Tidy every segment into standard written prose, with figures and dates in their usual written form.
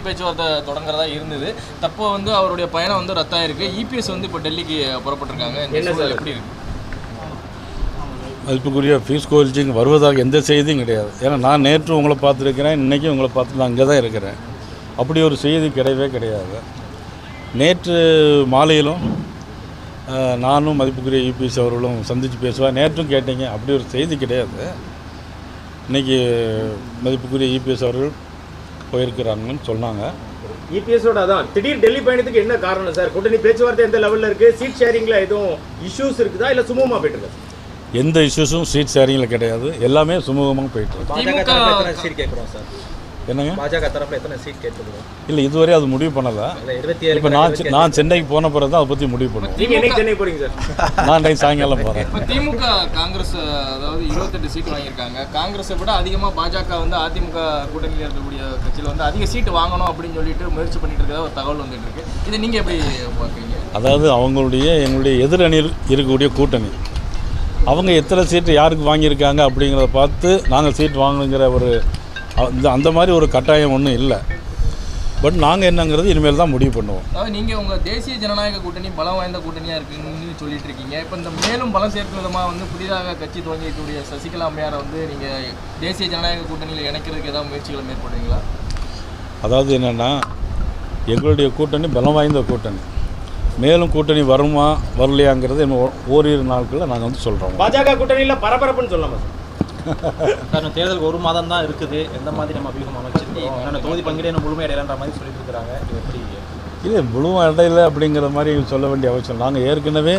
பேச்சுவார்த்தை தொடங்குறதா இருந்தது. தப்போ வந்து அவருடைய பயணம் வந்து ரத்தாயிருக்கு. இபிஎஸ் வந்து இப்போ டெல்லிக்கு புறப்பட்டிருக்காங்க. எப்படி இருக்கு? மதிப்புக்குரிய பீஸ் கோயில்ஜிங் வருவதாக எந்த செய்தியும் கிடையாது. ஏன்னா நான் நேற்று உங்களை பார்த்துருக்கிறேன், இன்றைக்கும் உங்களை பார்த்து நான் அங்கே தான் இருக்கிறேன். அப்படி ஒரு செய்தி கிடையவே கிடையாது. நேற்று மாலையிலும் நானும் மதிப்புக்குரிய இபிஎஸ் அவர்களும் சந்தித்து பேசுவேன். நேற்றும் கேட்டீங்க, அப்படி ஒரு செய்தி கிடையாது. இன்றைக்கி மதிப்புக்குரிய இபிஎஸ் அவர்கள் போயிருக்கிறாங்கன்னு சொன்னாங்க. இபிஎஸோட அதான் திடீர் டெல்லி பயணத்துக்கு என்ன காரணம் சார்? கூட்டணி பேச்சுவார்த்தை எந்த லெவலில் இருக்குது? சீட் ஷேரிங்கில் எதுவும் இஷ்யூஸ் இருக்குதா இல்லை சுமூகமாக போயிட்டு இருக்கு? எந்த இஷ்யூஸும் சீட் ஷேரிங்கில் கிடையாது. எல்லாமே சுமூகமாக போயிட்டு இருக்கு. சீட் கேட்குறோம் சார். என்னங்க? பாஜக தரப்பில் எத்தனை சீட் கேட்குறோம்? இல்லை, இதுவரை அது முடிவு பண்ணலை. இப்போ நான் சென்னைக்கு போன பிறகு தான் அதை பற்றி முடிவு பண்ணுவேன். நீங்கள் என்னைக்கு சென்னை போகிறீங்க சார்? நான் இன்றைக்கு சாயங்காலம் போகிறேன். இப்போ திமுக காங்கிரஸ் அதாவது 28 சீட் வாங்கியிருக்காங்க. காங்கிரஸை விட அதிகமாக பாஜக வந்து அதிமுக கூட்டணியில் இருக்கக்கூடிய கட்சியில் வந்து அதிக சீட்டு வாங்கணும் அப்படின்னு சொல்லிட்டு முயற்சி பண்ணிட்டு இருக்கிறதா ஒரு தகவல் வந்துட்டு இருக்கு. இதை நீங்கள் எப்படி பார்க்குறீங்க? அதாவது எங்களுடைய எதிரணியில் இருக்கக்கூடிய கூட்டணி அவங்க எத்தனை சீட்டு யாருக்கு வாங்கியிருக்காங்க அப்படிங்கிறத பார்த்து நாங்கள் சீட் வாங்கணுங்கிற ஒரு அந்த மாதிரி ஒரு கட்டாயம் ஒன்றும் இல்லை. பட் நாங்கள் என்னங்கிறது இனிமேல் தான் முடிவு பண்ணுவோம். அதாவது நீங்கள் உங்கள் தேசிய ஜனநாயக கூட்டணி பலம் வாய்ந்த கூட்டணியாக இருக்குன்னு சொல்லிட்டு இருக்கீங்க. இப்போ இந்த மேலும் பலம் சேர்க்கும் விதமாக வந்து புதிதாக கட்சி துவங்கிக்கூடிய சசிகலா அம்மையாரை வந்து நீங்கள் தேசிய ஜனநாயக கூட்டணியில் இணைக்கிறதுக்கு ஏதாவது முயற்சிகளை மேற்கொள்றீங்களா? அதாவது என்னென்னா, எங்களுடைய கூட்டணி பலம் வாய்ந்த கூட்டணி. மேலும் கூட்டணி வருமா வரலையாங்கிறது ஓரிரு நாட்களில் நாங்கள் வந்து சொல்கிறோம். பாஜக கூட்டணியில் பரபரப்புன்னு சொல்லலாமா சார்? காரணம் தேர்தலுக்கு ஒரு மாதம் தான் இருக்குது. எந்த மாதிரி நம்ம அபியூகம் அமைச்சிருக்கோம்? தொகுதி பங்கீடு முழுமையடைகிற மாதிரி சொல்லிட்டு இருக்கிறாங்க. இது எப்படி? இல்லை, முழுமை அடையலை அப்படிங்கிற மாதிரி சொல்ல வேண்டிய அவசியம். நாங்கள் ஏற்கனவே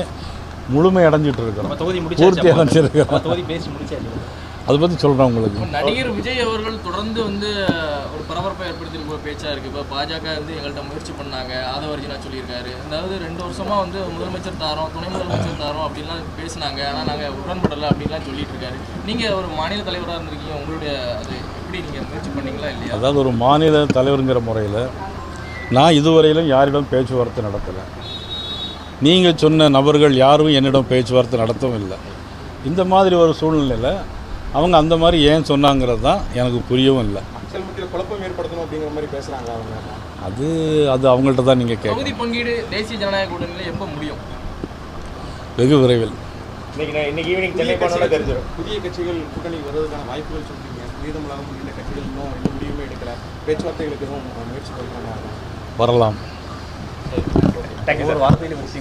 முழுமை அடைஞ்சிட்டு இருக்கிறோம். தொகுதி பூர்த்தி அடைஞ்சிருக்கிறோம். தொகுதி பேசி முடிச்சாச்சு. அதை பற்றி சொல்கிறேன் உங்களுக்கு. நடிகர் விஜய் அவர்கள் தொடர்ந்து வந்து ஒரு பரபரப்பை ஏற்படுத்தியிருக்க பேச்சாக இருக்குது. இப்போ பாஜக வந்து எங்கள்கிட்ட முயற்சி பண்ணாங்க, ஆதவர்ஜினா சொல்லியிருக்காரு. அதாவது 2 வருஷமாக வந்து முதலமைச்சர் தாரோம், துணை முதலமைச்சர் தாரோம் அப்படின்லாம் பேசினாங்க. ஆனால் நாங்கள் உடன்படலை அப்படின்லாம் சொல்லிட்டு இருக்காரு. நீங்கள் ஒரு மாநில தலைவராக இருந்திருக்கீங்க, உங்களுடைய அது எப்படி நீங்கள் முயற்சி பண்ணீங்களா இல்லையா? அதாவது ஒரு மாநில தலைவருங்கிற முறையில் நான் இதுவரையிலும் யாரிடம் பேச்சுவார்த்தை நடத்தலை. நீங்கள் சொன்ன நபர்கள் யாரும் என்னிடம் பேச்சுவார்த்தை நடத்தவும் இல்லை. இந்த மாதிரி ஒரு சூழ்நிலையில் அவங்க அந்த மாதிரி ஏன் சொன்னாங்கிறது தான் எனக்கு புரியவும் இல்லை. குழப்பம் ஏற்படுத்தணும் அப்படிங்கிற மாதிரி பேசுகிறாங்க அவங்க. அது அவங்கள்ட்ட தான் நீங்கள் கேட்கணும். தொகுதி பங்கீடு தேசிய ஜனநாயக கூட்டணியில் எப்போ முடியும்? வெகு விரைவில். இன்னைக்கு ஈவினிங் சென்னை போனோட தெரிஞ்சிடும். புதிய கட்சிகள் கூட்டணி வருவதற்கான வாய்ப்புகள் சொல்றீங்க. மீதமுள்ள கட்சிகள் இன்னும் எந்த முடிவுமே எடுக்கல. பேச்சுவார்த்தைகளுக்கு எதுவும் முயற்சி பண்ணலாம். வரலாம். ஒரு வார்த்தையில் முடிச்சு